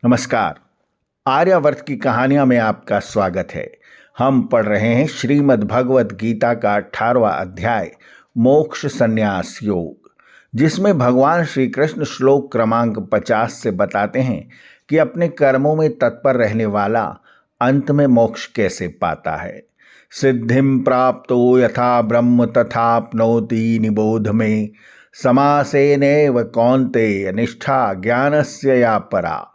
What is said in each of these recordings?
नमस्कार। आर्यावर्त की कहानियां में आपका स्वागत है। हम पढ़ रहे हैं श्रीमद् भगवत गीता का 18वां अध्याय मोक्ष संन्यास योग, जिसमें भगवान श्री कृष्ण श्लोक क्रमांक 50 से बताते हैं कि अपने कर्मों में तत्पर रहने वाला अंत में मोक्ष कैसे पाता है। सिद्धिं प्राप्तो यथा ब्रह्म तथाप्नोति निबोध में समासेनैव कौन्तेय निष्ठा ज्ञानस्य या परा।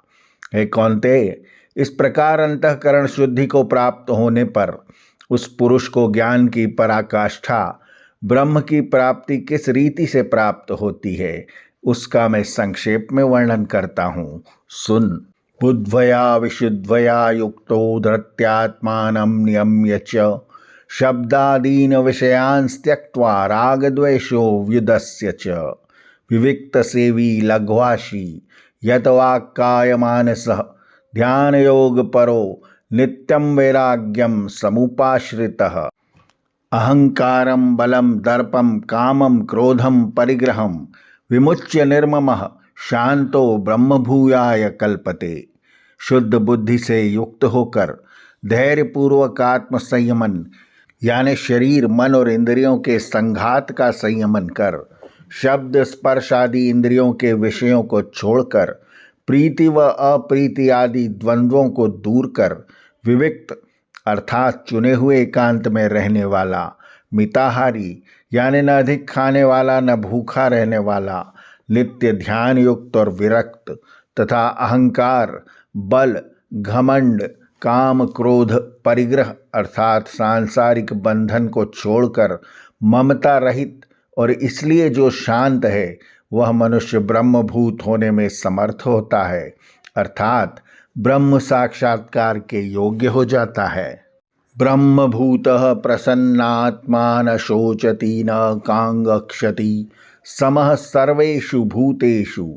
हे कौन्तेय, इस प्रकार अंतःकरण शुद्धि को प्राप्त होने पर उस पुरुष को ज्ञान की पराकाष्ठा ब्रह्म की प्राप्ति किस रीति से प्राप्त होती है, उसका मैं संक्षेप में वर्णन करता हूँ, सुन। बुद्ध्या विशुद्ध्या युक्तो धृत्यात्मानं नियम्य च शब्दादीन विषयान् त्यक्त्वा रागद्वेषो व्युदस्य च विविक्त सेवी लघ्वाशी यतवाक्काय मानसः ध्यान योग परो नित्यं वैराग्यम समुपाश्रितः अहंकारं बलं दर्पं कामं क्रोधं परिग्रहं विमुच्य निर्ममः शांतो ब्रह्मभूयाय कल्पते। शुद्ध बुद्धि से युक्त होकर धैर्यपूर्वक आत्म संयमन यानी शरीर मन और इंद्रियों के संघात का संयमन कर शब्द स्पर्श आदि इंद्रियों के विषयों को छोड़कर प्रीति व अप्रीति आदि द्वंद्वों को दूर कर विविक्त अर्थात चुने हुए एकांत में रहने वाला, मिताहारी यानी न अधिक खाने वाला न भूखा रहने वाला, नित्य ध्यान युक्त और विरक्त तथा अहंकार बल घमंड काम क्रोध परिग्रह अर्थात सांसारिक बंधन को छोड़कर ममता रहित और इसलिए जो शांत है वह मनुष्य ब्रह्मभूत होने में समर्थ होता है, अर्थात ब्रह्म साक्षात्कार के योग्य हो जाता है। ब्रह्मभूतः प्रसन्नात्मा न शोचति न कांगक्षति समः सर्वेषु भूतेषु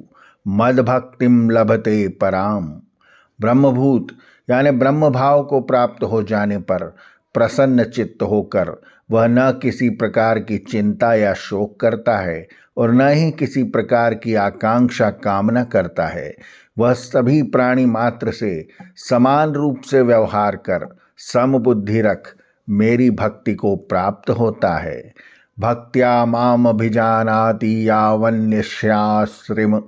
मद्भक्तिं लभते पराम। ब्रह्मभूत यानी ब्रह्म भाव को प्राप्त हो जाने पर प्रसन्न चित्त होकर वह न किसी प्रकार की चिंता या शोक करता है और न ही किसी प्रकार की आकांक्षा कामना करता है। वह सभी प्राणी मात्र से समान रूप से व्यवहार कर समबुद्धि रख मेरी भक्ति को प्राप्त होता है। भक्त्या माम अभिजानाति यावन्यस्याश्रिम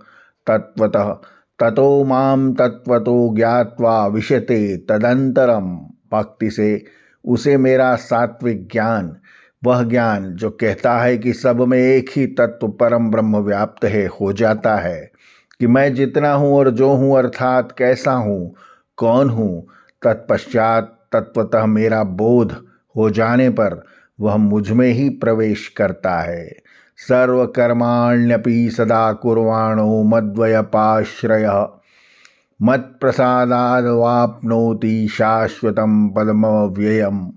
तत्वतः ततो माम तत्वतो ज्ञात्वा विशते तदंतरम। भक्ति से उसे मेरा सात्विक ज्ञान, वह ज्ञान जो कहता है कि सब में एक ही तत्व परम ब्रह्म व्याप्त है, हो जाता है कि मैं जितना हूँ और जो हूँ अर्थात कैसा हूँ, कौन हूँ। तत्पश्चात तत्वतः मेरा बोध हो जाने पर वह मुझ में ही प्रवेश करता है। सर्वकर्माण्यपि सदा कुर्वाणो मद्वयपाश्रयः मत्प्रसादाद्वाप्नोति शाश्वतं पदमव्ययम्।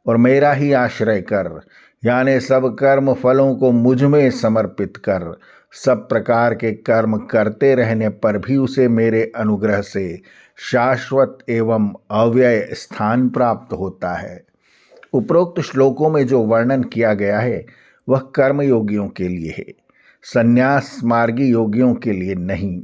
और मेरा ही आश्रय कर यानी सब कर्म फलों को मुझ में समर्पित कर सब प्रकार के कर्म करते रहने पर भी उसे मेरे अनुग्रह से शाश्वत एवं अव्यय स्थान प्राप्त होता है। उपरोक्त श्लोकों में जो वर्णन किया गया है वह कर्मयोगियों के लिए है, संन्यास मार्गी योगियों के लिए नहीं।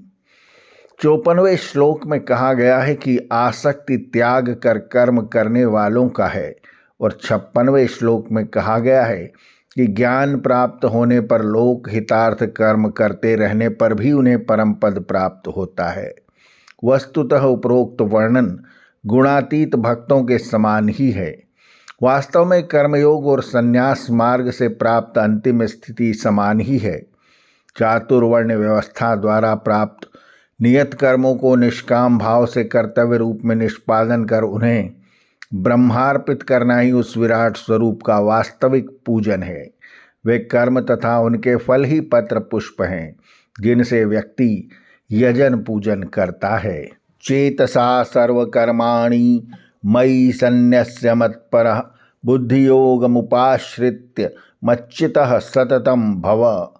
54वें श्लोक में कहा गया है कि आसक्ति त्याग कर कर्म करने वालों का है और 56वें श्लोक में कहा गया है कि ज्ञान प्राप्त होने पर लोक हितार्थ कर्म करते रहने पर भी उन्हें परम पद प्राप्त होता है। वस्तुतः उपरोक्त वर्णन गुणातीत भक्तों के समान ही है। वास्तव में कर्मयोग और संन्यास मार्ग से प्राप्त अंतिम स्थिति समान ही है। चातुर्वर्ण व्यवस्था द्वारा प्राप्त नियत कर्मों को निष्काम भाव से कर्तव्य रूप में निष्पादन कर उन्हें ब्रह्मार्पित करना ही उस विराट स्वरूप का वास्तविक पूजन है। वे कर्म तथा उनके फल ही पत्र पुष्प हैं जिनसे व्यक्ति यजन पूजन करता है। चेतसा सर्वकर्माणि मयि सन्न्यस्य मत्परः बुद्धियोगमुपाश्रित्य मच्चितः सततं भव।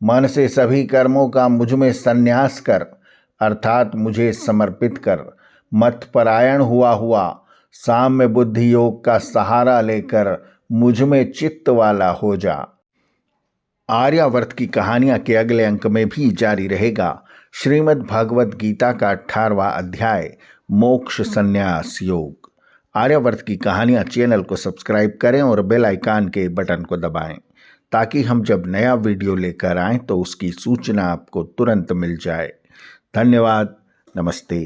मन से सभी कर्मों का मुझ में संन्यास कर अर्थात मुझे समर्पित कर मतपरायण हुआ साम्य बुद्धि योग का सहारा लेकर मुझ में चित्त वाला हो जा। आर्यावर्त की कहानियां के अगले अंक में भी जारी रहेगा। श्रीमद् भागवत गीता का 18वां अध्याय मोक्ष संन्यास योग। आर्यावर्त की कहानियां चैनल को सब्सक्राइब करें और बेल आइकन के बटन को दबाएं ताकि हम जब नया वीडियो लेकर आएं तो उसकी सूचना आपको तुरंत मिल जाए। धन्यवाद। नमस्ते।